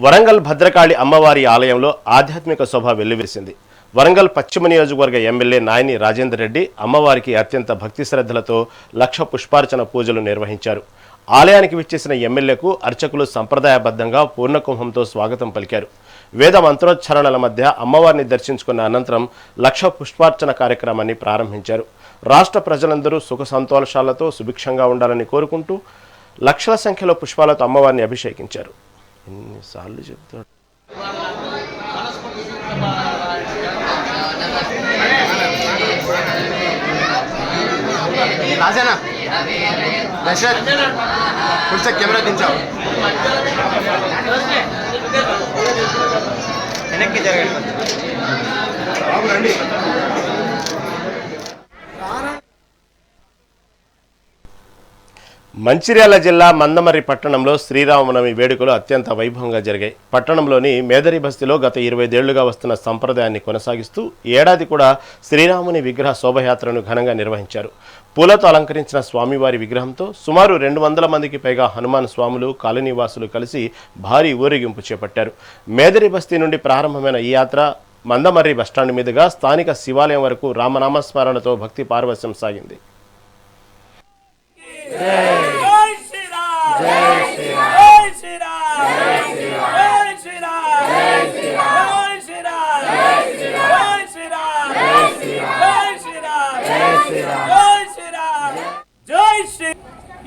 వరంగల్ భద్రకాళి అమ్మవారి ఆలయంలో ఆధ్యాత్మిక శోభ వెల్లువిరిసింది. వరంగల్ పశ్చిమ నియోజకవర్గ ఎమ్మెల్యే నాయని రాజేందర్ రెడ్డి అమ్మవారికి అత్యంత భక్తి శ్రద్ధలతో లక్ష పుష్పార్చన పూజలు నిర్వహించారు. ఆలయానికి విచ్చేసిన ఎమ్మెల్యేకు అర్చకులు సంప్రదాయబద్ధంగా పూర్ణకుంభంతో స్వాగతం పలికారు. వేద మంత్రోచ్చరణల మధ్య అమ్మవారిని దర్శించుకున్న అనంతరం లక్ష పుష్పార్చన కార్యక్రమాన్ని ప్రారంభించారు. రాష్ట్ర ప్రజలందరూ సుఖ సంతోషాలతో సుభిక్షంగా ఉండాలని కోరుకుంటూ లక్షల సంఖ్యలో పుష్పాలతో అమ్మవారిని అభిషేకించారు. ఎన్నిసార్లు చెప్తాడు. రాజేనా దశరథ్ కొంచెం కెమెరా దించావు వెనక్కి జరగండి బాబు రండి. మంచిర్యాల జిల్లా మందమర్రి పట్టణంలో శ్రీరామనవమి వేడుకలు అత్యంత వైభవంగా జరిగాయి. పట్టణంలోని మేదరి బస్తీలో గత 20 ఏళ్లుగా వస్తున్న సంప్రదాయాన్ని కొనసాగిస్తూ ఏడాది కూడా శ్రీరాముని విగ్రహ శోభయాత్రను ఘనంగా నిర్వహించారు. పూలతో అలంకరించిన స్వామివారి విగ్రహంతో సుమారు 200 మందికి పైగా హనుమాన్ స్వాములు కాలనీవాసులు కలిసి భారీ ఊరేగింపు చేపట్టారు. మేదరి బస్తీ నుండి ప్రారంభమైన ఈ యాత్ర మందమర్రి బస్టాండ్ మీదుగా స్థానిక శివాలయం వరకు రామనామస్మరణతో భక్తి పార్వశ్యం సాగింది.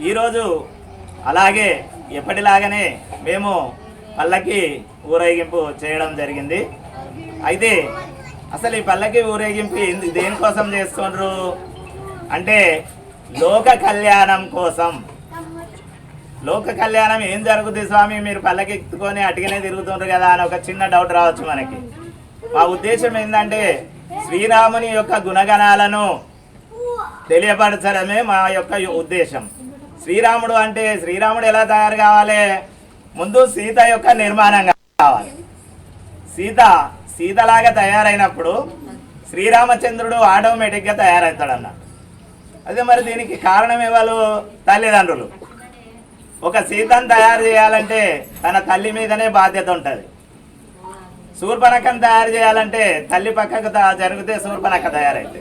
ఈరోజు అలాగే ఎప్పటిలాగానే మేము పల్లకి ఊరేగింపు చేయడం జరిగింది. అయితే అసలు ఈ పల్లకి ఊరేగింపు దేనికోసం చేస్తుండ్రు అంటే లోక కళ్యాణం కోసం. లోక కళ్యాణం ఏం జరుగుతుంది స్వామి, మీరు పల్లకి ఎత్తుకొని అటుగానే తిరుగుతుండ్రు కదా అని ఒక చిన్న డౌట్ రావచ్చు మనకి. మా ఉద్దేశం ఏంటంటే శ్రీరాముని యొక్క గుణగణాలను తెలియపరచడమే మా యొక్క ఉద్దేశం. శ్రీరాముడు అంటే శ్రీరాముడు ఎలా తయారు కావాలి, ముందు సీత యొక్క నిర్మాణం కావాలి. సీతలాగా తయారైనప్పుడు శ్రీరామచంద్రుడు ఆటోమేటిక్గా తయారవుతాడన్న. అదే మరి దీనికి కారణం ఎవరు? తల్లిదండ్రులు. ఒక సీతను తయారు చేయాలంటే తన తల్లి మీదనే బాధ్యత ఉంటుంది. శూర్పణఖను తయారు చేయాలంటే తల్లి పక్కకు జరిగితే శూర్పణఖ తయారైతే.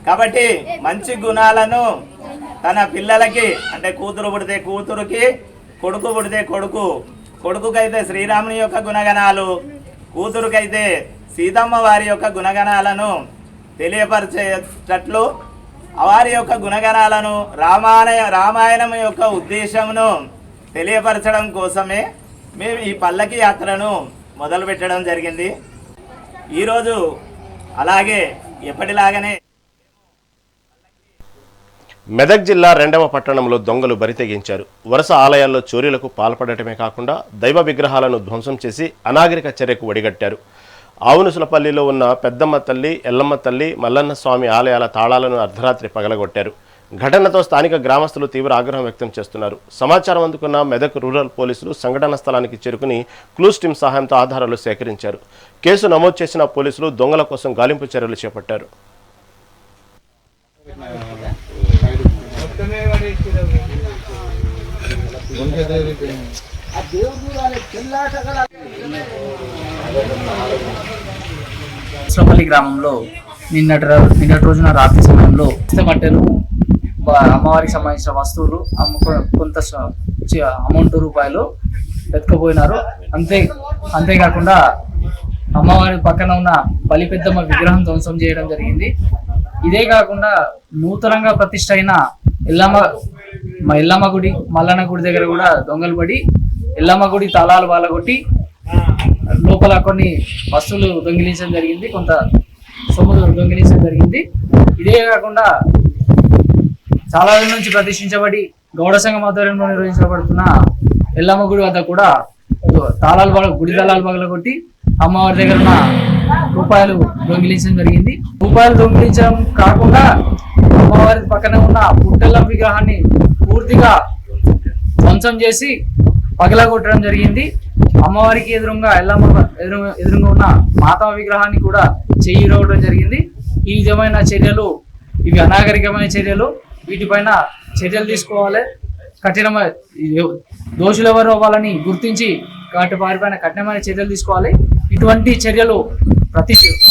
కాబట్టి మంచి గుణాలను తన పిల్లలకి అంటే కూతురు పుడితే కూతురుకి, కొడుకు పుడితే కొడుకుకైతే శ్రీరాముని యొక్క గుణగణాలు, కూతురుకైతే సీతమ్మ వారి యొక్క గుణగణాలను తెలియపరిచేటట్లు వారి యొక్క గుణగణాలను రామాయణం యొక్క ఉద్దేశమును తెలియపరచడం కోసమే మేము ఈ పల్లకి యాత్రను మొదలు పెట్టడం జరిగింది. ఈరోజు అలాగే ఎప్పటిలాగానే మెదక్ జిల్లా రెండవ పట్టణంలో దొంగలు బరితెగించారు. వరుస ఆలయాల్లో చోరీలకు పాల్పడటమే కాకుండా దైవ విగ్రహాలను ధ్వంసం చేసి అనాగరిక చర్యకు ఒడిగట్టారు. ఆవునుసులపల్లిలో ఉన్న పెద్దమ్మ తల్లి, ఎల్లమ్మ తల్లి, మల్లన్న స్వామి ఆలయాల తాళాలను అర్ధరాత్రి పగలగొట్టారు. ఘటనతో స్థానిక గ్రామస్తులు తీవ్ర ఆగ్రహం వ్యక్తం చేస్తున్నారు. సమాచారం అందుకున్న మెదక్ రూరల్ పోలీసులు సంఘటన స్థలానికి చేరుకుని క్లూస్ టీం సహాయంతో ఆధారాలు సేకరించారు. కేసు నమోదు చేసిన పోలీసులు దొంగల కోసం గాలింపు చర్యలు చేపట్టారు. శ్రమలి గ్రామంలో నిన్నటి రోజున రాత్రి సమయంలో మట్టెలు, అమ్మవారికి సంబంధించిన వస్తువులు కొంత అమౌంట్ రూపాయలు ఎత్తుకుపోయినారు. అంతేకాకుండా అమ్మవారి పక్కన ఉన్న బలిపెద్దమ్మ విగ్రహం ధ్వంసం చేయడం జరిగింది. ఇదే కాకుండా నూతనంగా ప్రతిష్ఠ అయిన ఎల్లమ్మ గుడి, మల్లన్న గుడి దగ్గర కూడా దొంగలు పడి ఎల్లమ్మ గుడి తాళాలు బాలగొట్టి లోపల కొన్ని వస్తువులు దొంగిలించడం జరిగింది, కొంత సొమ్ము దొంగిలించడం జరిగింది. ఇదే కాకుండా చాలా రోజుల నుంచి ప్రతిష్ఠించబడి గౌడ సంఘం ఆధ్వర్యంలో నిర్వహించబడుతున్న ఎల్లమ్మ గుడి వద్ద కూడా గుడి తాళాలు పగలగొట్టి అమ్మవారి దగ్గర ఉన్న రూపాయలు దొంగిలించడం జరిగింది. రూపాయలు దొంగిలించడం కాకుండా అమ్మవారి పక్కన ఉన్న పుట్టెల్ల విగ్రహాన్ని పూర్తిగా ధ్వంసం చేసి పగలగొట్టడం జరిగింది. అమ్మవారికి ఎదురుగా ఎదురుగా ఉన్న మాతా విగ్రహాన్ని కూడా చెయ్యి ఇరవడం జరిగింది. ఈ విధమైన చర్యలు ఇవి అనాగరికమైన చర్యలు, వీటిపైన చర్యలు తీసుకోవాలి. కఠినమైన దోషులు ఎవరో వాళ్ళని గుర్తించి వారిపైన కఠినమైన చర్యలు తీసుకోవాలి. ఇటువంటి చర్యలు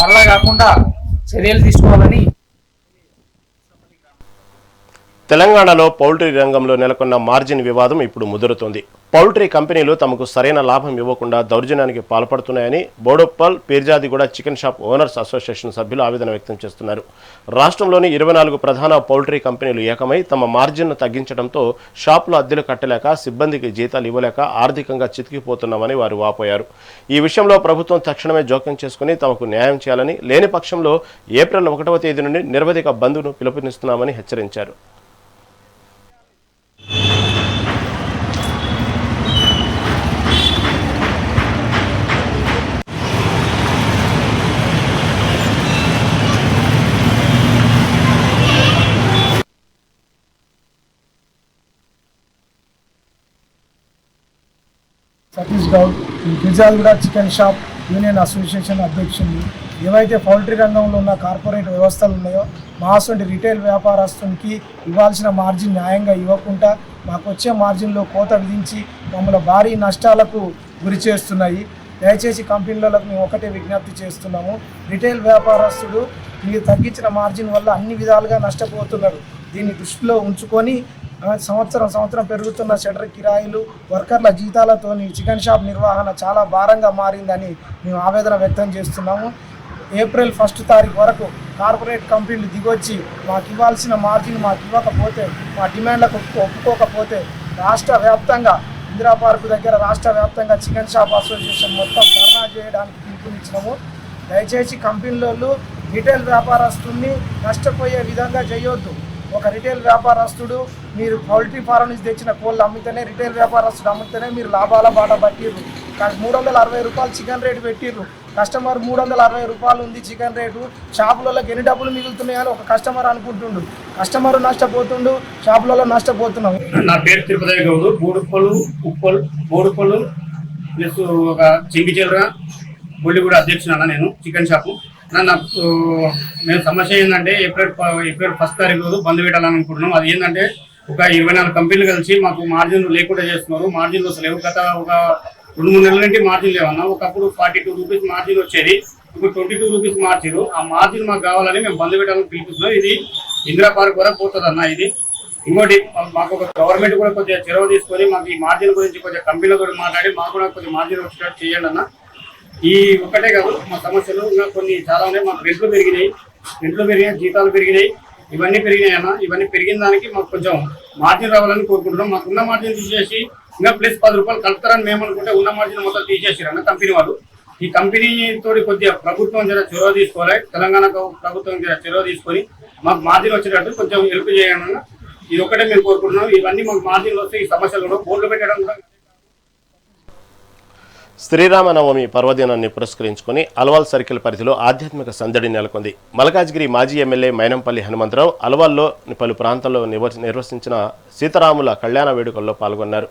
మరలా కాకుండా చర్యలు తీసుకోవాలని. తెలంగాణలో పౌల్ట్రీ రంగంలో నెలకొన్న మార్జిన్ వివాదం ఇప్పుడు ముదురుతోంది. పౌల్ట్రీ కంపెనీలు తమకు సరైన లాభం ఇవ్వకుండా దౌర్జన్యానికి పాల్పడుతున్నాయని Boduppal Peerzadiguda chicken shop owners association సభ్యులు ఆవేదన వ్యక్తం చేస్తున్నారు. రాష్ట్రంలోని 24 ప్రధాన పౌల్ట్రీ కంపెనీలు ఏకమై తమ మార్జిన్ను తగ్గించడంతో షాపులు అద్దెలు కట్టలేక, సిబ్బందికి జీతాలు ఇవ్వలేక ఆర్థికంగా చితికిపోతున్నామని వారు వాపోయారు. ఈ విషయంలో ప్రభుత్వం తక్షణమే జోక్యం చేసుకుని తమకు న్యాయం చేయాలని, లేని పక్షంలో ఏప్రిల్ 1వ తేదీ నుండి నిరవధిక బంద్ను పిలుపునిస్తున్నామని హెచ్చరించారు. Satish Goud, Peerzadiguda chicken shop union association అధ్యక్షుడిని. ఏవైతే పౌల్ట్రీ రంగంలో ఉన్న కార్పొరేట్ వ్యవస్థలు ఉన్నాయో మాసొంటి రిటైల్ వ్యాపారస్తునికి ఇవ్వాల్సిన మార్జిన్ న్యాయంగా ఇవ్వకుండా మాకు వచ్చే మార్జిన్లో కోత విధించి మమ్మల్ని భారీ నష్టాలకు గురి చేస్తున్నాయి. దయచేసి కంపెనీలకు మేము ఒకటే విజ్ఞప్తి చేస్తున్నాము, రిటైల్ వ్యాపారస్తుడు మీరు తగ్గించిన మార్జిన్ వల్ల అన్ని విధాలుగా నష్టపోతున్నారు. దీన్ని దృష్టిలో ఉంచుకొని సంవత్సరం పెరుగుతున్న షట్టర్ కిరాయిలు, వర్కర్ల జీతాలతోని చికెన్ షాప్ నిర్వహణ చాలా భారంగా మారిందని మేము ఆవేదన వ్యక్తం చేస్తున్నాము. ఏప్రిల్ 1 తారీఖు వరకు కార్పొరేట్ కంపెనీలు దిగొచ్చి మాకు ఇవ్వాల్సిన మార్జిన్ మాకు ఇవ్వకపోతే, మా డిమాండ్లకు ఒప్పుకోకపోతే రాష్ట్ర వ్యాప్తంగా ఇందిరా పార్కు దగ్గర రాష్ట్ర వ్యాప్తంగా చికెన్ షాప్ అసోసియేషన్ మొత్తం ధర్నా చేయడానికి పిలుపునిచ్చినాము. దయచేసి కంపెనీలలో రిటైల్ వ్యాపారస్తుల్ని నష్టపోయే విధంగా చేయొద్దు. ఒక రిటైల్ వ్యాపారస్తుడు మీరు పౌల్ట్రీ ఫారం నుంచి తెచ్చిన కోళ్ళు అమ్మితేనే, రిటైల్ వ్యాపారస్తుడు అమ్మితేనే మీరు లాభాల బాట పట్టిర్రు. కానీ 360 రూపాయలు చికెన్ రేటు పెట్టిర్రు. కస్టమర్ 360 రూపాయలు ఉంది చికెన్ రేటు, షాపులలోకి ఎన్ని డబ్బులు మిగులుతున్నాయని ఒక కస్టమర్ అనుకుంటుండు. కస్టమర్ నష్టపోతుండు, షాపులలో నష్టపోతున్నాం. నా పేరు తిరుపతి గౌడు, బోడుపల్లు ప్లస్ ఒక చింగిచెల్ర బొల్లిగూడ అధ్యక్షుడు అన్న. నేను చికెన్ షాపు నాకు నేను సమస్య ఏంటంటే ఏప్రిల్ 1 తారీఖు రోజు బంద్ పెట్టాలని అనుకుంటున్నాం. అది ఏంటంటే ఒక 24 కంపెనీలు కలిసి మాకు మార్జిన్లు లేకుండా చేస్తున్నారు. మార్జిన్లు అసలు లేవు. గత ఒక 2-3 నెలల నుండి మార్జిన్ లేవన్నా. ఒకప్పుడు 42 రూపీస్ మార్జిన్ వచ్చేది, ఇప్పుడు 22 రూపీస్ మార్చారు. ఆ మార్జిన్ మాకు కావాలని మేము బంద్ పెట్టాలని పిలుపుతున్నాం. ఇది ఇందిరా పార్క్ వరకు పోతుంది అన్న. ఇది ఇంకోటి మాకు ఒక గవర్నమెంట్ కూడా కొద్దిగా చొరవ తీసుకొని మాకు ఈ మార్జిన్ గురించి కొంచెం కంపెనీల గురించి మాట్లాడి మాకు కూడా కొంచెం మార్జిన్ వచ్చేటట్టు చేయండి అన్న. ఈ ఒక్కటే కాదు, మా సమస్యలు ఇంకా కొన్ని చాలా ఉన్నాయి. మాకు రెంట్లు పెరిగినాయి, జీతాలు పెరిగినాయి, ఇవన్నీ పెరిగినాయి అన్న. ఇవన్నీ పెరిగిన దానికి మాకు కొంచెం మార్జిన్ రావాలని కోరుకుంటున్నాం. మాకు ఉన్న మార్జిన్ తీసేసి ఇంకా ప్లస్ 10 రూపాయలు కలుపుతారని మేము అనుకుంటే ఉన్న మార్జిన్ మొత్తం తీసేసారు అన్న కంపెనీ వాళ్ళు. ఈ కంపెనీ తోటి కొద్దిగా ప్రభుత్వం జర చొరవ తీసుకోవాలి. తెలంగాణ ప్రభుత్వం జర చొరవ తీసుకొని మాకు మార్జిన్ వచ్చేటట్టు కొంచెం హెల్ప్ చేయండి అన్న. ఇది ఒక్కటే మేము కోరుకుంటున్నాం. ఇవన్నీ మాకు మార్జిన్లు వస్తే ఈ సమస్యలు కూడా బోర్డులు పెట్టడం కూడా. శ్రీరామనవమి పర్వదినాన్ని పురస్కరించుకుని అల్వాల్ సర్కిల్ పరిధిలో ఆధ్యాత్మిక సందడి నెలకొంది. మల్కాజ్గిరి మాజీ ఎమ్మెల్యే మైనంపల్లి హనుమంతరావు అల్వాల్లో పలు ప్రాంతాల్లో నిర్వహించిన సీతారాముల కళ్యాణ వేడుకల్లో పాల్గొన్నారు.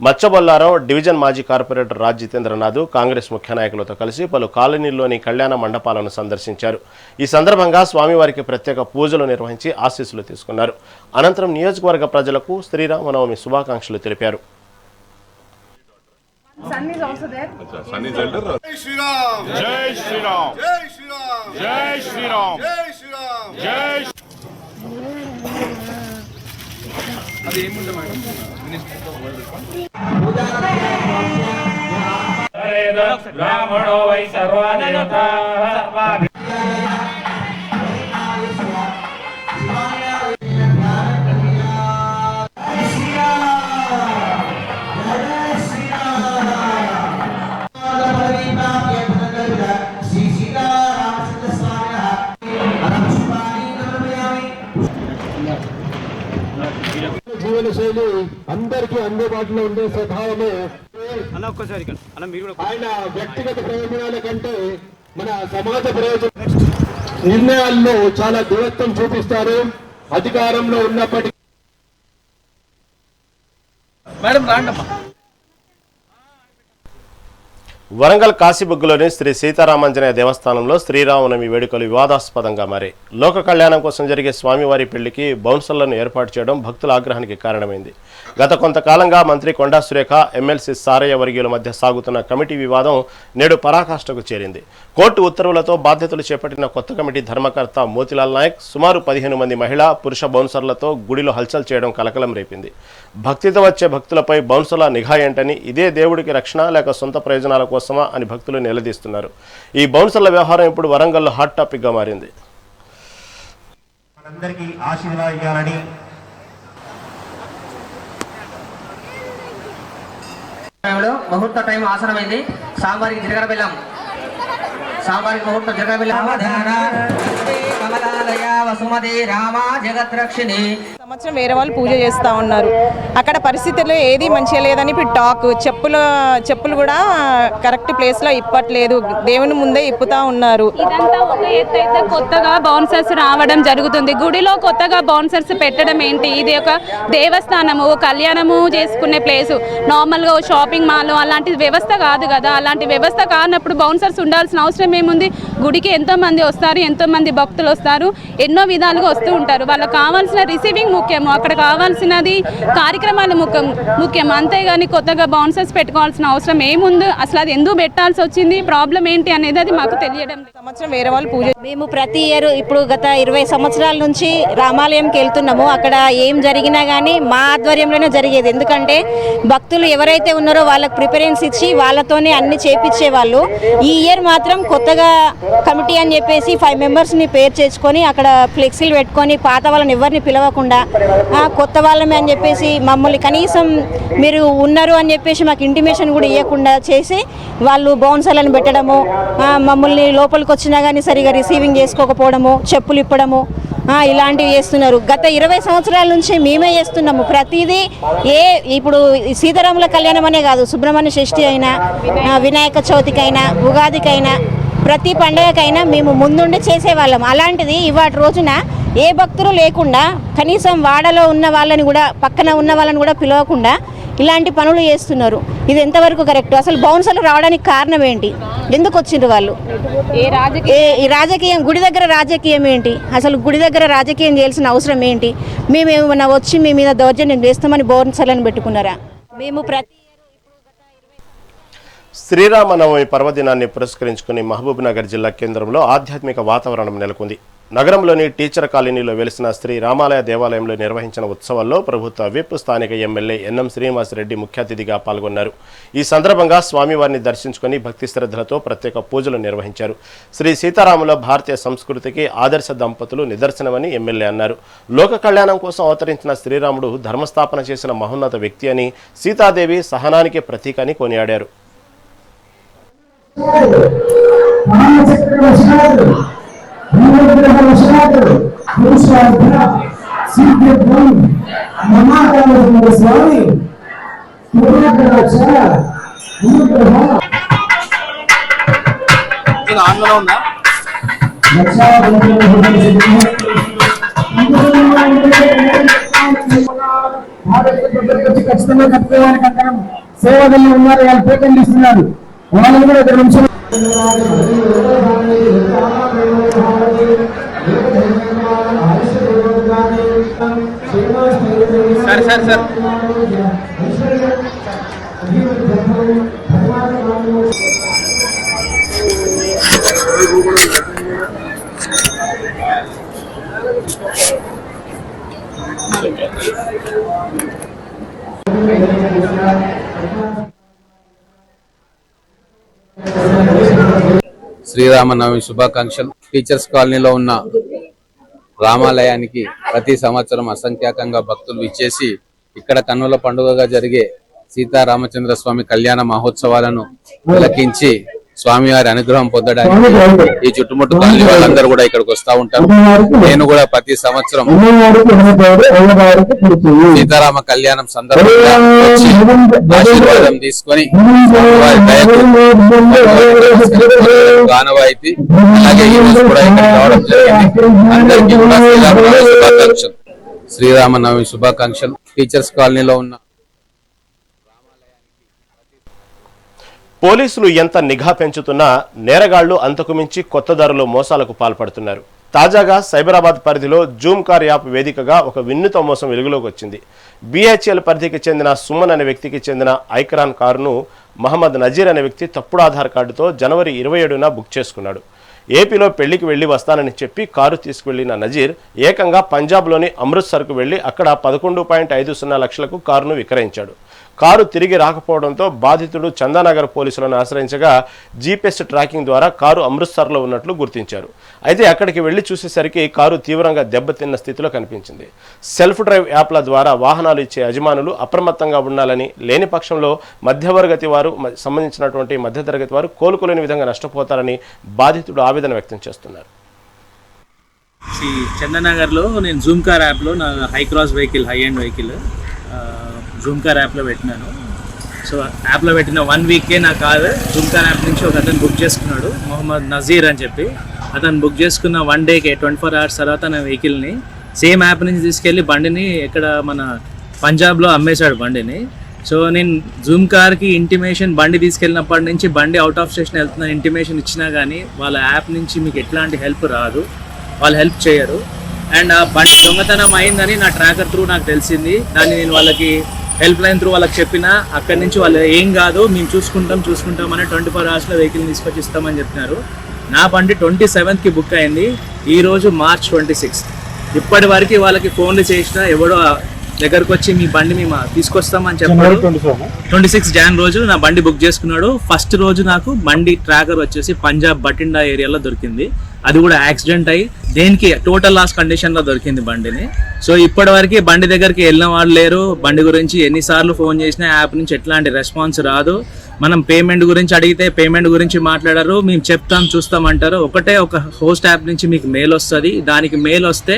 మచ్చబొల్లారం డివిజన్ మాజీ కార్పొరేటర్ రాజ్ జితేంద్రనాథ్ కాంగ్రెస్ ముఖ్య నాయకులతో కలిసి పలు కాలనీల్లోని కళ్యాణ మండపాలను సందర్శించారు. ఈ సందర్భంగా స్వామివారికి ప్రత్యేక పూజలు నిర్వహించి ఆశీస్సులు తీసుకున్నారు. అనంతరం నియోజకవర్గ ప్రజలకు శ్రీరామనవమి శుభాకాంక్షలు తెలిపారు. Sun is also there. Sun is elder. Jai Shri Ram. Jai Shri Ram. Jai Shri Ram. Jai Shri Ram. Jai Shri Ram. Jai. అది ఏముంది మేడం? బ్రాహ్మణో వై సర్వాదేవతా జీవనశైలి అందరికీ అందుబాటులో ఉండే స్వభావమే ఆయన వ్యక్తిగత ప్రయోజనాల కంటే మన సమాజ ప్రయోజన నిర్ణయాల్లో చాలా దృఢత్వం చూపిస్తారు. అధికారంలో ఉన్నప్పటికీ వరంగల్ కాశీబుగ్గులోని శ్రీ సీతారామాంజనేయ దేవస్థానంలో శ్రీరామనవమి వేడుకలు వివాదాస్పదంగా మారాయి. లోక కళ్యాణం కోసం జరిగే స్వామివారి పెళ్లికి బౌన్సర్లను ఏర్పాటు చేయడం భక్తుల ఆగ్రహానికి కారణమైంది. గత కొంతకాలంగా మంత్రి కొండా సురేఖ, ఎమ్మెల్సీ సారయ్య వర్గీయుల మధ్య సాగుతున్న కమిటీ వివాదం నేడు పరాకాష్ఠకు చేరింది. కోర్టు ఉత్తర్వులతో బాధ్యతలు చేపట్టిన కొత్త కమిటీ ధర్మకర్త మోతిలాల్ నాయక్ సుమారు 15 మంది మహిళా, పురుష బౌన్సర్లతో గుడిలో హల్చల్ చేయడం కలకలం రేపింది. భక్తితో వచ్చే భక్తులపై బౌన్సర్ల నిఘా ఏంటని, ఇదే దేవుడికి రక్షణ లేక సొంత ప్రయోజనాల కోసమా అని భక్తులు నిలదీస్తున్నారు. ఈ బౌన్సర్ల వ్యవహారం ఇప్పుడు వరంగల్లో హాట్ టాపిక్ గా మారింది. అందరికీ ఆశీర్వాదం ఇవ్వాలని ముహూర్త టైం ఆసనమైంది. సాంబారికి జీలకర్ర బెల్లం, సాంబారికి ముహూర్తం జీలకర్ర బెల్లం. వసుమతి రామ జగద్రక్షిణి. సంవత్సరం వేరే వాళ్ళు పూజ చేస్తూ ఉన్నారు. అక్కడ పరిస్థితుల్లో ఏది మంచిగా లేదని ఇప్పుడు టాక్. చెప్పులు కూడా కరెక్ట్ ప్లేస్లో ఇప్పట్లేదు, దేవుని ముందే ఇప్పుతా ఉన్నారు. ఇదంతా ఒక ఎత్తు అయితే కొత్తగా బౌన్సర్స్ రావడం జరుగుతుంది. గుడిలో కొత్తగా బౌన్సర్స్ పెట్టడం ఏంటి? ఇది ఒక దేవస్థానము, కళ్యాణము చేసుకునే ప్లేసు. నార్మల్గా షాపింగ్ మాల్ అలాంటి వ్యవస్థ కాదు కదా. అలాంటి వ్యవస్థ కానప్పుడు బౌన్సర్స్ ఉండాల్సిన అవసరం ఏముంది? గుడికి ఎంతోమంది వస్తారు, ఎంతోమంది భక్తులు వస్తారు, ఎన్నో విధాలుగా వస్తూ ఉంటారు. వాళ్ళకి కావాల్సిన రిసీవింగ్ ముఖ్యము, అక్కడ కావాల్సినది కార్యక్రమాలు ముఖ్యం. అంతేగాని కొత్తగా బౌన్సర్స్ పెట్టుకోవాల్సిన అవసరం ఏముంది? అసలు అది ఎందుకు పెట్టాల్సి వచ్చింది, ప్రాబ్లం ఏంటి అనేది అది మాకు తెలియడం. సంవత్సరం వేరే వాళ్ళు పూజ మేము ప్రతి ఇయర్ ఇప్పుడు గత 20 సంవత్సరాల నుంచి రామాలయంకి వెళ్తున్నాము. అక్కడ ఏం జరిగినా కానీ మా ఆధ్వర్యంలోనే జరిగేది. ఎందుకంటే భక్తులు ఎవరైతే ఉన్నారో వాళ్ళకి ప్రిఫరెన్స్ ఇచ్చి వాళ్ళతోనే అన్ని చేపించేవాళ్ళు. ఈ ఇయర్ మాత్రం కొత్తగా కమిటీ అని చెప్పేసి 5 మెంబర్స్ని పేరు చేసుకొని అక్కడ ఫ్లెక్సీలు పెట్టుకొని పాత వాళ్ళని ఎవరిని పిలవకుండా కొత్త వాళ్ళమే అని చెప్పేసి మమ్మల్ని కనీసం మీరు ఉన్నారు అని చెప్పేసి మాకు ఇంటిమేషన్ కూడా ఇవ్వకుండా చేసి వాళ్ళు బౌన్సర్లను పెట్టడము, మమ్మల్ని లోపలికి వచ్చినా కానీ సరిగా రిసీవింగ్ చేసుకోకపోవడము, చెప్పులు ఇప్పడము, ఇలాంటివి చేస్తున్నారు. గత 20 సంవత్సరాల నుంచి మేమే చేస్తున్నాము. ప్రతిదీ ఇప్పుడు సీతారాముల కళ్యాణం అనే కాదు, సుబ్రహ్మణ్య షష్ఠి అయినా, వినాయక చవితికైనా, ఉగాదికైనా, ప్రతి పండుగకైనా మేము ముందుండి చేసేవాళ్ళం. అలాంటిది ఇవాటి రోజున ఏ భక్తులు లేకుండా కనీసం వాడలో ఉన్న వాళ్ళని కూడా, పక్కన ఉన్న వాళ్ళని కూడా పిలవకుండా ఇలాంటి పనులు చేస్తున్నారు. ఇది ఎంతవరకు కరెక్ట్? అసలు బౌన్సర్లు రావడానికి కారణం ఏంటి? ఎందుకు వచ్చిండ్రు వాళ్ళు? ఈ రాజకీయం, గుడి దగ్గర రాజకీయం ఏంటి? అసలు గుడి దగ్గర రాజకీయం చేయాల్సిన అవసరం ఏంటి? మేము ఏమన్నా వచ్చి మీ మీద దౌర్జన్యం చేస్తామని బౌన్సర్లను పెట్టుకున్నారా? మేము ప్రతి శ్రీరామనవమి పర్వదినాన్ని పురస్కరించుకుని మహబూబ్ నగర్ జిల్లా కేంద్రంలో ఆధ్యాత్మిక వాతావరణం నెలకొంది. నగరంలోని టీచర్ కాలనీలో వెలిసిన శ్రీ రామాలయ దేవాలయంలో నిర్వహించిన ఉత్సవాల్లో ప్రభుత్వ విప్, స్థానిక ఎమ్మెల్యే ఎన్ఎం శ్రీనివాసరెడ్డి ముఖ్య అతిథిగా పాల్గొన్నారు. ఈ సందర్భంగా స్వామివారిని దర్శించుకుని భక్తి శ్రద్ధలతో ప్రత్యేక పూజలు నిర్వహించారు. శ్రీ సీతారాముల భారతీయ సంస్కృతికి ఆదర్శ దంపతులు నిదర్శనమని ఎమ్మెల్యే అన్నారు. లోక కళ్యాణం కోసం అవతరించిన శ్రీరాముడు ధర్మస్థాపన చేసిన మహోన్నత వ్యక్తి అని, సీతాదేవి సహనానికి ప్రతీక అని కొనియాడారు. ఖచ్చితంగా కట్టుకోవడానికి అందరం సేవలు ఉన్నారు. వాళ్ళు పేటెంట్ ఇస్తున్నారు. వాళ్ళని కూడా 2 నిమిషాలు సార్ శ్రీరామనవమి శుభాకాంక్షలు. టీచర్స్ కాలనీలో ఉన్న రామాలయానికి ప్రతి సంవత్సరం అసంఖ్యాకంగా భక్తులు ఇచ్చేసి ఇక్కడ కన్నుల పండుగగా జరిగే సీతారామచంద్ర స్వామి కళ్యాణ మహోత్సవాలను తిలకించి స్వామివారి అనుగ్రహం పొందడానికి ఈ చుట్టుముట్టు కాలనీ వాళ్ళందరూ కూడా ఇక్కడికి వస్తూ ఉంటారు. నేను కూడా ప్రతి సంవత్సరం సీతారామ కళ్యాణం సందర్భంగా వచ్చి ఆశీర్వాదం తీసుకొని వారి దయకు ఆనవాయితీ. అలాగే ఈ రోజు కూడా ఇక్కడికి రావడం జరిగింది. అందరికీ కూడా శ్రీరామనవమి శుభాకాంక్షలు. శ్రీరామనవమి శుభాకాంక్షలు. టీచర్స్ కాలనీలో ఉన్న పోలీసులు ఎంత నిఘా పెంచుతున్నా నేరగాళ్లు అంతకుమించి కొత్త దారులో మోసాలకు పాల్పడుతున్నారు. తాజాగా సైబరాబాద్ పరిధిలో జూమ్ కార్ యాప్ వేదికగా ఒక వినూత్న మోసం వెలుగులోకి వచ్చింది. BHL పరిధికి చెందిన సుమన్ అనే వ్యక్తికి చెందిన ఐక్రాన్ కారును మహమ్మద్ నజీర్ అనే వ్యక్తి తప్పుడు ఆధార్ కార్డుతో జనవరి 27న బుక్ చేసుకున్నాడు. ఏపీలో పెళ్లికి వెళ్లి వస్తానని చెప్పి కారు తీసుకువెళ్లిన నజీర్ ఏకంగా పంజాబ్లోని అమృత్సర్కు వెళ్లి అక్కడ 11.50 లక్షలకు కారును విక్రయించాడు. కారు తిరిగి రాకపోవడంతో బాధితుడు చందానగర్ పోలీసులను ఆశ్రయించగా GPS ట్రాకింగ్ ద్వారా కారు అమృత్సర్లో ఉన్నట్లు గుర్తించారు. అయితే అక్కడికి వెళ్లి చూసేసరికి కారు తీవ్రంగా దెబ్బతిన్న స్థితిలో కనిపించింది. సెల్ఫ్ డ్రైవ్ యాప్ల ద్వారా వాహనాలు ఇచ్చే యజమానులు అప్రమత్తంగా ఉండాలని, లేని పక్షంలో సంబంధించినటువంటి మధ్యతరగతి వారు కోలుకోలేని విధంగా నష్టపోతారని బాధితుడు ఆవేదన వ్యక్తం చేస్తున్నారు. చందనగర్లో నేను జూమ్ కార్ యాప్లో నా high cross vehicle, high end vehicle Zoom car యాప్లో పెట్టినాను. సో యాప్లో పెట్టిన 1 వీకే నా కార్ జూమ్ కార్ యాప్ నుంచి ఒక అతను బుక్ చేసుకున్నాడు, మొహమ్మద్ నజీర్ అని చెప్పి. అతను బుక్ చేసుకున్న 1 డేకే 24 అవర్స్ తర్వాత నా వెహికల్ని సేమ్ యాప్ నుంచి తీసుకెళ్ళి బండిని ఇక్కడ మన పంజాబ్లో అమ్మేశాడు బండిని. సో నేను జూమ్ కార్కి ఇంటిమేషన్ బండి తీసుకెళ్ళినప్పటి నుంచి బండి అవుట్ ఆఫ్ స్టేషన్ వెళ్తున్న ఇంటిమేషన్ ఇచ్చినా కానీ వాళ్ళ యాప్ నుంచి మీకు ఎట్లాంటి హెల్ప్ రాదు, వాళ్ళు హెల్ప్ చేయరు. అండ్ ఆ బండి దొంగతనం అయిందని నా ట్రాకర్ త్రూ నాకు తెలిసింది. దాన్ని నేను వాళ్ళకి హెల్ప్ లైన్ త్రూ వాళ్ళకి చెప్పినా అక్కడి నుంచి వాళ్ళు ఏం కాదు మేము చూసుకుంటాం అని 24 అవర్స్లో వెహికల్ తీసుకొచ్చి ఇస్తామని చెప్పినారు. నా బండి 27కి బుక్ అయింది, ఈరోజు మార్చ్ 26. ఇప్పటి వరకు వాళ్ళకి ఫోన్లు చేసినా ఎవడో దగ్గరకు వచ్చి మీ బండి మేము తీసుకొస్తామని చెప్పాడు. 26 జాన్ రోజు నా బండి బుక్ చేసుకున్నాడు. ఫస్ట్ రోజు నాకు బండి ట్రాకర్ వచ్చేసి పంజాబ్ బటిండా ఏరియాలో దొరికింది. అది కూడా యాక్సిడెంట్ అయ్యి దేనికి టోటల్ లాస్ కండిషన్లో దొరికింది బండిని. సో ఇప్పటి వరకు బండి దగ్గరికి వెళ్ళిన వాళ్ళు లేరు. బండి గురించి ఎన్నిసార్లు ఫోన్ చేసినా యాప్ నుంచి ఎట్లాంటి రెస్పాన్స్ రాదు. మనం పేమెంట్ గురించి అడిగితే పేమెంట్ గురించి మాట్లాడారు, మేము చూస్తామంటారు. ఒక హోస్ట్ యాప్ నుంచి మీకు మెయిల్ వస్తుంది. దానికి మెయిల్ వస్తే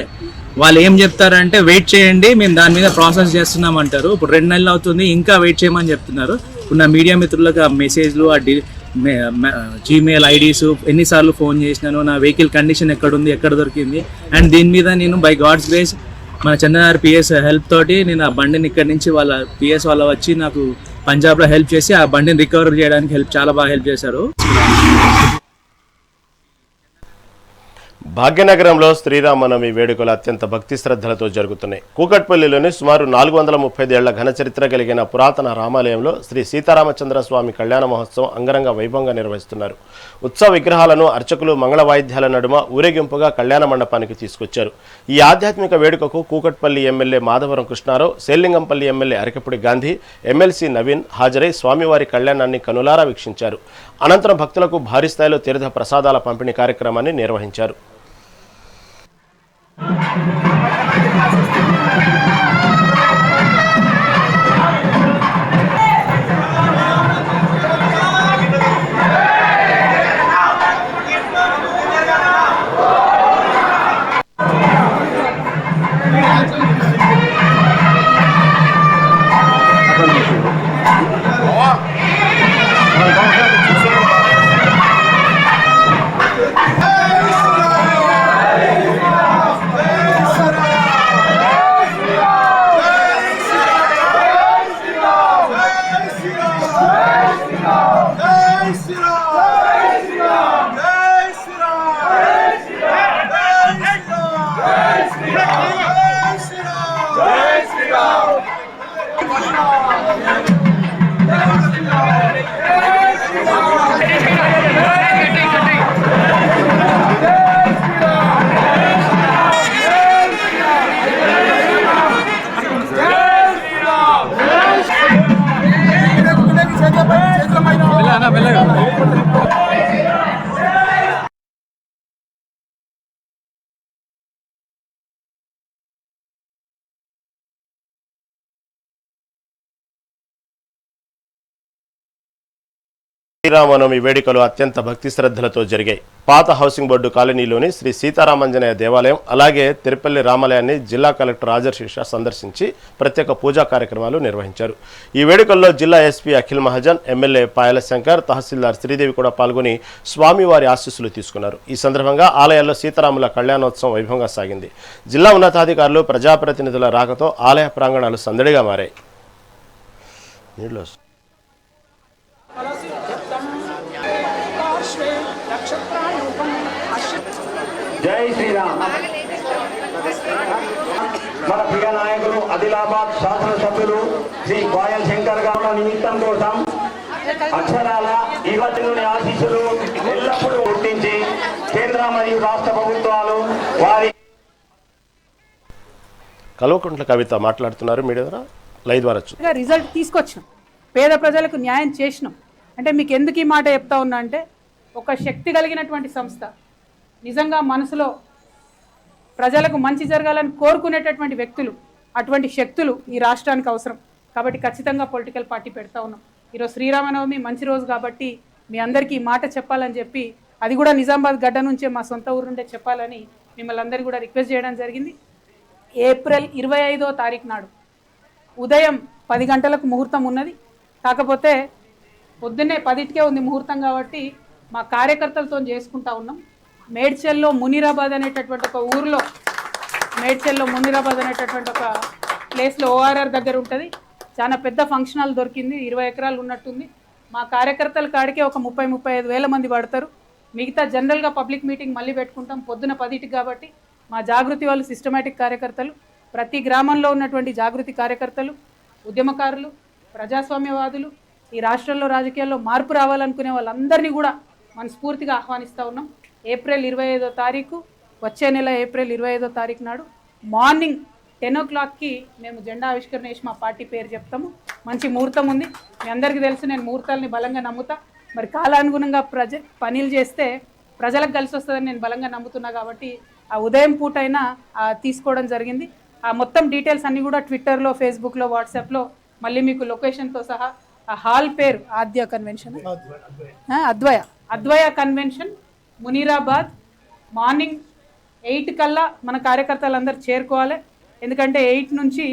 వాళ్ళు ఏం చెప్తారంటే వెయిట్ చేయండి, మేము దాని మీద ప్రాసెస్ చేస్తున్నామంటారు. ఇప్పుడు 2 నెలలు అవుతుంది, ఇంకా వెయిట్ చేయమని చెప్తున్నారు. ఇప్పుడు నా మీడియా మిత్రులకు ఆ మెసేజ్లు, ఆ జీమెయిల్ ఐడీస్ ఎన్నిసార్లు ఫోన్ చేసినాను, నా వెహికల్ కండిషన్ ఎక్కడుంది, ఎక్కడ దొరికింది. అండ్ దీని మీద నేను బై గాడ్స్ గ్రేస్ మన చందనగర్ PS హెల్ప్ తోటి నేను ఆ బండిని ఇక్కడి నుంచి వాళ్ళ PS వాళ్ళు వచ్చి నాకు పంజాబ్లో హెల్ప్ చేసి ఆ బండిని రికవర్ చేయడానికి చాలా బాగా హెల్ప్ చేశారు. భాగ్యనగరంలో శ్రీరామనవమి వేడుకలు అత్యంత భక్తి శ్రద్ధలతో జరుగుతున్నాయి. కూకట్పల్లిలోని సుమారు 435 ఏళ్ల ఘన చరిత్ర కలిగిన పురాతన రామాలయంలో శ్రీ సీతారామచంద్ర స్వామి కళ్యాణ మహోత్సవం అంగరంగ వైభవంగా నిర్వహిస్తున్నారు. ఉత్సవ విగ్రహాలను అర్చకులు మంగళ వాయిద్యాల నడుమ ఊరేగింపుగా కళ్యాణ మండపానికి తీసుకొచ్చారు. ఈ ఆధ్యాత్మిక వేడుకకు Kukatpally MLA Madhavaram Krishna Rao, Serilingampally MLA Arikapudi Gandhi, MLC Naveen హాజరై స్వామివారి కళ్యాణాన్ని కనులారా వీక్షించారు. అనంతరం భక్తులకు భారీ స్థాయిలో తీర్థ ప్రసాదాల పంపిణీ కార్యక్రమాన్ని నిర్వహించారు. శ్రీరామనవమి వేడుకలు అత్యంత భక్తి శ్రద్ధలతో జరిగాయి. పాత హౌసింగ్ బోర్డు కాలనీలోని శ్రీ సీతారామాంజనేయ దేవాలయం అలాగే తిరుపల్లి రామాలయాన్ని జిల్లా కలెక్టర్ రాజర్షిష సందర్శించి ప్రత్యేక పూజా కార్యక్రమాలు నిర్వహించారు. ఈ వేడుకల్లో జిల్లా SP అఖిల్ మహాజన్, ఎమ్మెల్యే పాయల శంకర్, తహసీల్దార్ శ్రీదేవి కూడా పాల్గొని స్వామివారి ఆశీస్సులు తీసుకున్నారు. ఈ సందర్భంగా ఆలయాల్లో సీతారాముల కళ్యాణోత్సవం వైభవంగా సాగింది. జిల్లా ఉన్నతాధికారులు, ప్రజాప్రతినిధుల రాకతో ఆలయ ప్రాంగణాలు సందడిగా మారాయి. శాసనసభ్యులు శ్రీ కోయల్ శంకర్ గారి నిమిత్తం కోసం అక్షరాల యువతుని ఆశీస్సులు ఎల్లప్పుడూ గుర్తించి కేంద్ర మరియు రాష్ట్ర ప్రభుత్వాలు వారి కల్వకుంట్ల కవిత మాట్లాడుతున్నారు మీడియా ద్వారా లైవ్ ద్వారా రిజల్ట్ తీసుకొచ్చినాం, పేద ప్రజలకు న్యాయం చేసినాం. అంటే మీకు ఎందుకు ఈ మాట చెప్తా ఉన్నా అంటే ఒక శక్తి కలిగినటువంటి సంస్థ, నిజంగా మనసులో ప్రజలకు మంచి జరగాలని కోరుకునేటటువంటి వ్యక్తులు, అటువంటి శక్తులు ఈ రాష్ట్రానికి అవసరం. కాబట్టి ఖచ్చితంగా పొలిటికల్ పార్టీ పెడతా ఉన్నాం. ఈరోజు శ్రీరామనవమి మంచి రోజు కాబట్టి మీ అందరికీ ఈ మాట చెప్పాలని చెప్పి, అది కూడా నిజామాబాద్ గడ్డ నుంచే మా సొంత ఊరు నుండే చెప్పాలని మిమ్మల్ని అందరికీ కూడా రిక్వెస్ట్ చేయడం జరిగింది. ఏప్రిల్ 25వ తారీఖు నాడు ఉదయం 10 గంటలకు ముహూర్తం ఉన్నది. కాకపోతే పొద్దున్నే 10కే ఉంది ముహూర్తం కాబట్టి మా కార్యకర్తలతో చేసుకుంటా ఉన్నాం. మేడ్చల్లో మునీరాబాద్ అనేటటువంటి ఒక ఊరిలో, మేడ్చల్లో మునీరాబాద్ అనేటటువంటి ఒక ప్లేస్లో ORR దగ్గర ఉంటుంది. చాలా పెద్ద ఫంక్షన్ హాల్ దొరికింది, 20 ఎకరాలు ఉన్నట్టుంది. మా కార్యకర్తల కాడికే ఒక 30-35 వేల మంది పడతారు. మిగతా జనరల్గా పబ్లిక్ మీటింగ్ మళ్ళీ పెట్టుకుంటాం పొద్దున 10కి కాబట్టి మా జాగృతి వాళ్ళు సిస్టమేటిక్ కార్యకర్తలు, ప్రతి గ్రామంలో ఉన్నటువంటి జాగృతి కార్యకర్తలు, ఉద్యమకారులు, ప్రజాస్వామ్యవాదులు, ఈ రాష్ట్రంలో రాజకీయాల్లో మార్పు రావాలనుకునే వాళ్ళందరినీ కూడా మనస్ఫూర్తిగా ఆహ్వానిస్తూ ఉన్నాం. ఏప్రిల్ 25వ తారీఖు, వచ్చే నెల ఏప్రిల్ 25వ తారీఖు నాడు మార్నింగ్ 10 o'clockకి మేము జెండా ఆవిష్కరణ చేసి మా పార్టీ పేరు చెప్తాము. మంచి ముహూర్తం ఉంది, మీ అందరికీ తెలుసు నేను ముహూర్తాలని బలంగా నమ్ముతా. మరి కాలానుగుణంగా పనులు చేస్తే ప్రజలకు కలిసి వస్తుందని నేను బలంగా నమ్ముతున్నా కాబట్టి ఆ ఉదయం పూట అయినా తీసుకోవడం జరిగింది. ఆ మొత్తం డీటెయిల్స్ అన్నీ కూడా ట్విట్టర్లో, ఫేస్బుక్లో, వాట్సాప్లో మళ్ళీ మీకు లొకేషన్తో సహా, ఆ హాల్ పేరు ఆద్య కన్వెన్షన్, అద్వయ కన్వెన్షన్, మునీరాబాద్. మార్నింగ్ 8 కల్లా మన కార్యకర్తలందరూ చేరుకోవాలి. ఎందుకంటే 8 నుంచి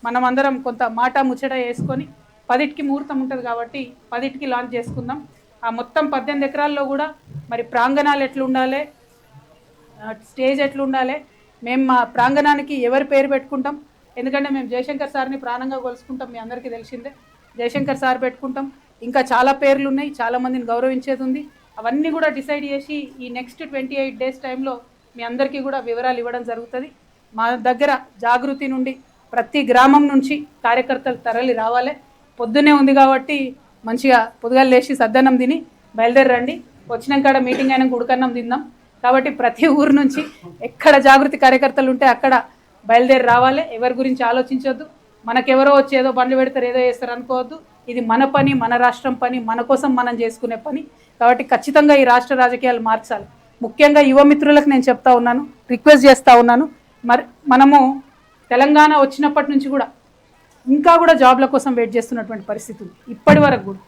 మనం అందరం కొంత మాట ముచ్చట వేసుకొని 10కి ముహూర్తం ఉంటుంది కాబట్టి 10కి లాంచ్ చేసుకుందాం. ఆ మొత్తం 18 ఎకరాల్లో కూడా మరి ప్రాంగణాలు ఎట్లుండాలి, స్టేజ్ ఎట్లుండాలి, మేము మా ప్రాంగణానికి ఎవరి పేరు పెట్టుకుంటాం. ఎందుకంటే మేము జయశంకర్ సార్ని ప్రాణంగా కొలుసుకుంటాం, మీ అందరికీ తెలిసిందే. జయశంకర్ సార్ పెట్టుకుంటాం, ఇంకా చాలా పేర్లు ఉన్నాయి, చాలామందిని గౌరవించేది ఉంది. అవన్నీ కూడా డిసైడ్ చేసి ఈ నెక్స్ట్ 28 డేస్ టైంలో మీ అందరికీ కూడా వివరాలు ఇవ్వడం జరుగుతుంది. మా దగ్గర జాగృతి నుండి ప్రతి గ్రామం నుంచి కార్యకర్తలు తరలి రావాలి. పొద్దున్నే ఉంది కాబట్టి మంచిగా పొద్దుగాలు లేచి సద్దన్నం తిని బయలుదేరండి. వచ్చినాక మీటింగ్ అయినా ఉడకన్నం తిందాం. కాబట్టి ప్రతి ఊరు నుంచి ఎక్కడ జాగృతి కార్యకర్తలు ఉంటే అక్కడ బయలుదేరి రావాలి. ఎవరి గురించి ఆలోచించొద్దు, మనకెవరో వచ్చి ఏదో బండ్లు పెడతారు, ఏదో చేస్తారు అనుకోవద్దు. ఇది మన పని, మన రాష్ట్రం పని, మన కోసం మనం చేసుకునే పని. కాబట్టి ఖచ్చితంగా ఈ రాష్ట్ర రాజకీయాలు మార్చాలి. ముఖ్యంగా యువ మిత్రులకు నేను చెప్తా ఉన్నాను, రిక్వెస్ట్ చేస్తూ ఉన్నాను. మరి మనము తెలంగాణ వచ్చినప్పటి నుంచి కూడా ఇంకా కూడా జాబ్ల కోసం వెయిట్ చేస్తున్నటువంటి పరిస్థితి ఉంది ఇప్పటి వరకు కూడా.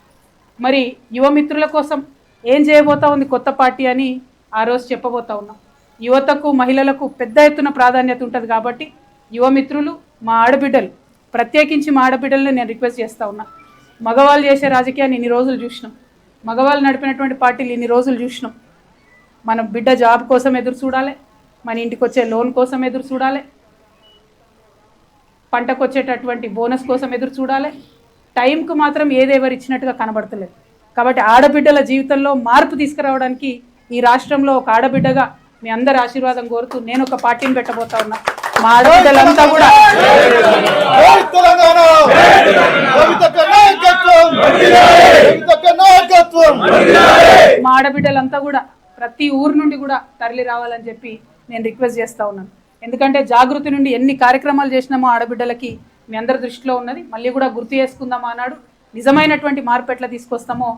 మరి యువ మిత్రుల కోసం ఏం చేయబోతా ఉంది కొత్త పార్టీ అని ఆ రోజు చెప్పబోతా ఉన్నాం. యువతకు, మహిళలకు పెద్ద ఎత్తున ప్రాధాన్యత ఉంటుంది కాబట్టి యువ మిత్రులు, మా ఆడబిడ్డలు, ప్రత్యేకించి మా ఆడబిడ్డలను నేను రిక్వెస్ట్ చేస్తూ ఉన్నా. మగవాళ్ళు చేసే రాజకీయాన్ని ఇన్ని రోజులు చూసినాం, మగవాళ్ళు నడిపినటువంటి పార్టీలు ఇన్ని రోజులు చూసినాం. మన బిడ్డ జాబ్ కోసం ఎదురు చూడాలి, మన ఇంటికి వచ్చే లోన్ కోసం ఎదురు చూడాలి, పంటకు వచ్చేటటువంటి బోనస్ కోసం ఎదురు చూడాలి. టైంకు మాత్రం ఏదేవరు ఇచ్చినట్టుగా కనబడతలేదు. కాబట్టి ఆడబిడ్డల జీవితంలో మార్పు తీసుకురావడానికి ఈ రాష్ట్రంలో ఒక ఆడబిడ్డగా మీ అందరి ఆశీర్వాదం కోరుతూ నేను ఒక పార్టీని పెట్టబోతా ఉన్నా. మా ఆడబిడ్డలంతా కూడా ప్రతి ఊరు నుండి కూడా తరలి రావాలని చెప్పి నేను రిక్వెస్ట్ చేస్తూ ఉన్నాను. ఎందుకంటే జాగృతి నుండి ఎన్ని కార్యక్రమాలు చేసినామో ఆడబిడ్డలకి మీ అందరి దృష్టిలో ఉన్నది. మళ్ళీ కూడా గుర్తు చేసుకుందాం అన్నాడు. నిజమైనటువంటి మార్పు ఎట్లా తీసుకొస్తామో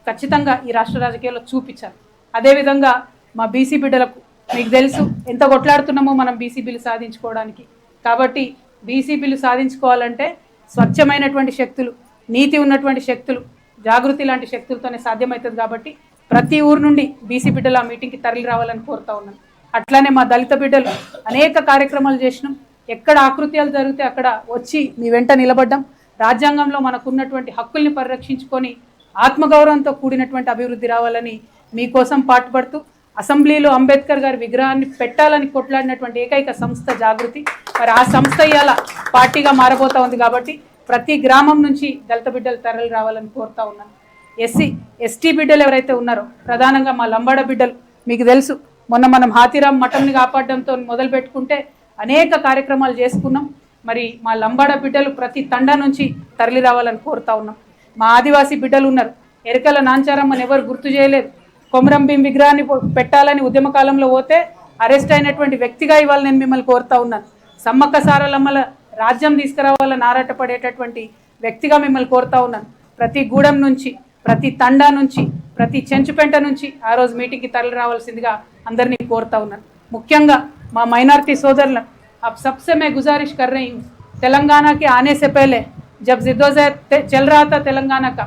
ఖచ్చితంగా ఈ రాష్ట్ర రాజకీయాల్లో చూపించాలి. అదేవిధంగా మా బీసీ బిడ్డలకు మీకు తెలుసు ఎంత కొట్లాడుతున్నామో మనం బీసీ బిల్లు సాధించుకోవడానికి. కాబట్టి బీసీ బిల్లు సాధించుకోవాలంటే స్వచ్ఛమైనటువంటి శక్తులు, నీతి ఉన్నటువంటి శక్తులు, జాగృతి లాంటి శక్తులతోనే సాధ్యమవుతుంది. కాబట్టి ప్రతి ఊరు నుండి బీసీ బిడ్డలు ఆ మీటింగ్కి తరలి రావాలని కోరుతా ఉన్నాను. అట్లానే మా దళిత బిడ్డలు అనేక కార్యక్రమాలు చేసినాం. ఎక్కడ ఆకృత్యాలు జరిగితే అక్కడ వచ్చి మీ వెంట నిలబడ్డాం. రాజ్యాంగంలో మనకున్నటువంటి హక్కుల్ని పరిరక్షించుకొని ఆత్మగౌరవంతో కూడినటువంటి అభివృద్ధి రావాలని మీకోసం పాటుపడుతూ అసెంబ్లీలో అంబేద్కర్ గారి విగ్రహాన్ని పెట్టాలని కొట్లాడినటువంటి ఏకైక సంస్థ జాగృతి. మరి ఆ సంస్థ ఇవాళ పార్టీగా మారబోతా ఉంది. కాబట్టి ప్రతి గ్రామం నుంచి దళిత బిడ్డలు తరలి రావాలని కోరుతా ఉన్నాను. ఎస్సీ ఎస్టీ బిడ్డలు ఎవరైతే ఉన్నారో, ప్రధానంగా మా లంబాడ బిడ్డలు, మీకు తెలుసు మొన్న మనం హాతీరామ్ మఠంని కాపాడడంతో మొదలు పెట్టుకుంటే అనేక కార్యక్రమాలు చేసుకున్నాం. మరి మా లంబాడ బిడ్డలు ప్రతి తండా నుంచి తరలి రావాలని కోరుతా ఉన్నాం. మా ఆదివాసీ బిడ్డలు ఉన్నారు. ఎరకల నాంచారమ్మని ఎవరు గుర్తు చేయలేదు. కొమరం భీం విగ్రహాన్ని పెట్టాలని ఉద్యమ కాలంలో పోతే అరెస్ట్ అయినటువంటి వ్యక్తిగా ఇవాళ నేను మిమ్మల్ని కోరుతా ఉన్నాను. సమ్మక్క సారలమ్మల రాజ్యం తీసుకురావాలని ఆరాటపడేటటువంటి వ్యక్తిగా మిమ్మల్ని కోరుతా ఉన్నాను. ప్రతి గూడెం నుంచి, ప్రతి తండా నుంచి, ప్రతి చెంచుపెంట నుంచి ఆ రోజు మీటింగ్కి తరలి రావాల్సిందిగా అందరినీ కోరుతా ఉన్నాను. ముఖ్యంగా మా మైనారిటీ సోదరులను अब सबसे मैं गुजारिश कर रही हूँ, तेलंगाना के आने से पहले जब जिद्दोजहद चल रहा था तेलंगाना का,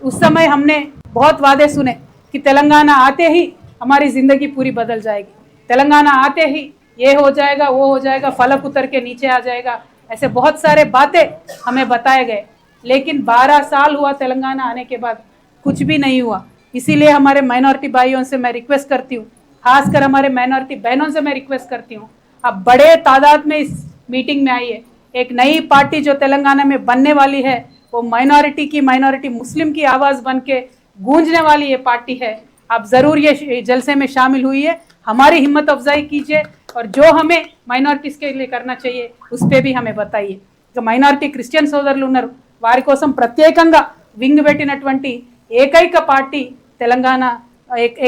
उस समय हमने बहुत वादे सुने कि तेलंगाना आते ही हमारी ज़िंदगी पूरी बदल जाएगी, तेलंगाना आते ही ये हो जाएगा, वो हो जाएगा, फलक उतर के नीचे आ जाएगा, ऐसे बहुत सारे बातें हमें बताए गए. लेकिन 12 साल हुआ तेलंगाना आने के बाद, कुछ भी नहीं हुआ. इसीलिए हमारे माइनॉरिटी भाइयों से मैं रिक्वेस्ट करती हूँ, खासकर हमारे माइनॉरिटी बहनों से मैं रिक्वेस्ट करती हूँ, अब बड़े तादाद में इस मीटिंग में आइए. एक नई पार्टी जो तेलंगाना में बनने वाली है, वो माइनॉरिटी मुस्लिम की आवाज़ बन के गूंजने वाली ये पार्टी है. आप ज़रूर ये जलसे में शामिल हुई, हमारी हिम्मत अफजाई कीजिए और जो हमें माइनॉरिटीज़ के लिए करना चाहिए उस पर भी हमें बताइए. మైనారిటీ క్రిస్టియన్ సోదరులు ఉన్నారు, వారి కోసం ప్రత్యేకంగా వింగ్ పెట్టినటువంటి ఏకైక పార్టీ తెలంగాణ,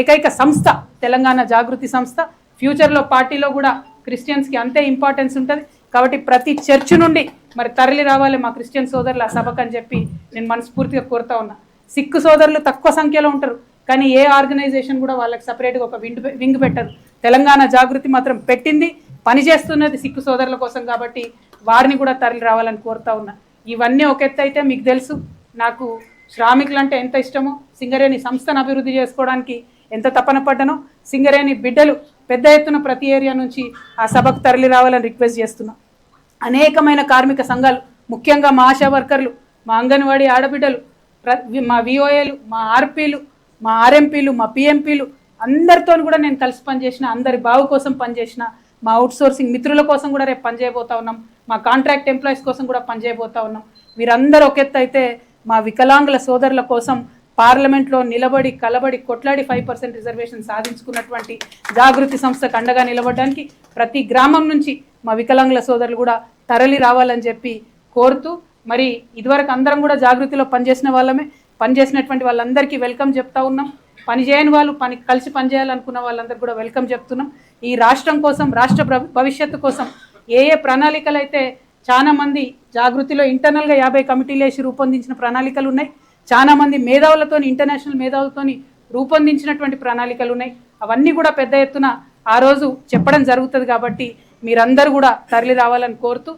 ఏకైక సంస్థ తెలంగాణ జాగృతి సంస్థ. ఫ్యూచర్లో పార్టీలో కూడా క్రిస్టియన్స్కి అంతే ఇంపార్టెన్స్ ఉంటుంది. కాబట్టి ప్రతి చర్చ్ నుండి మరి తరలి రావాలి మా క్రిస్టియన్ సోదరులు ఆ సభకు అని చెప్పి నేను మనస్ఫూర్తిగా కోరుతా ఉన్నా. సిక్ సోదరులు తక్కువ సంఖ్యలో ఉంటారు, కానీ ఏ ఆర్గనైజేషన్ కూడా వాళ్ళకి సపరేట్గా ఒక వింగ్ పెట్టదు. తెలంగాణ జాగృతి మాత్రం పెట్టింది, పనిచేస్తున్నది సిక్ సోదరుల కోసం. కాబట్టి వారిని కూడా తరలి రావాలని కోరుతా ఉన్నా. ఇవన్నీ ఒక ఎత్తు అయితే, మీకు తెలుసు నాకు శ్రామికులు అంటే ఎంత ఇష్టమో, సింగరేణి సంస్థను అభివృద్ధి చేసుకోవడానికి ఎంత తపన పడ్డానో, సింగరేణి బిడ్డలు పెద్ద ఎత్తున ప్రతి ఏరియా నుంచి ఆ సభకు తరలి రావాలని రిక్వెస్ట్ చేస్తున్నాం. అనేకమైన కార్మిక సంఘాలు, ముఖ్యంగా మా ఆశా వర్కర్లు, మా అంగన్వాడీ ఆడబిడ్డలు, మా విఓఏలు, మా ఆర్పీలు, మా ఆర్ఎంపీలు, మా పిఎంపీలు అందరితో కూడా నేను కలిసి పనిచేసిన, అందరి బావు కోసం పనిచేసిన, మా అవుట్సోర్సింగ్ మిత్రుల కోసం కూడా రేపు పనిచేయబోతా ఉన్నాం, మా కాంట్రాక్ట్ ఎంప్లాయీస్ కోసం కూడా పనిచేయబోతా ఉన్నాం. వీరందరూ ఒక ఎత్తు అయితే, మా వికలాంగుల సోదరుల కోసం పార్లమెంట్లో నిలబడి కలబడి కొట్లాడి 5% రిజర్వేషన్ సాధించుకున్నటువంటి జాగృతి సంస్థకు అండగా నిలబడడానికి ప్రతి గ్రామం నుంచి మా వికలాంగుల సోదరులు కూడా తరలి రావాలని చెప్పి కోరుతూ, మరి ఇదివరకు అందరం కూడా జాగృతిలో పనిచేసిన వాళ్ళమే, పనిచేసినటువంటి వాళ్ళందరికీ వెల్కమ్ చెప్తా ఉన్నాం. పనిచేయని వాళ్ళు కలిసి పనిచేయాలనుకున్న వాళ్ళందరికీ కూడా వెల్కమ్ చెప్తున్నాం. ఈ రాష్ట్రం కోసం, రాష్ట్ర భవిష్యత్తు కోసం ఏ ప్రణాళికలు అయితే చాలామంది జాగృతిలో ఇంటర్నల్గా 50 కమిటీలు వేసి రూపొందించిన ప్రణాళికలు ఉన్నాయి, చాలామంది మేధావులతో, ఇంటర్నేషనల్ మేధావులతో రూపొందించినటువంటి ప్రణాళికలు ఉన్నాయి. అవన్నీ కూడా పెద్ద ఎత్తున ఆ రోజు చెప్పడం జరుగుతుంది. కాబట్టి మీరందరూ కూడా తరలి రావాలని కోరుతూ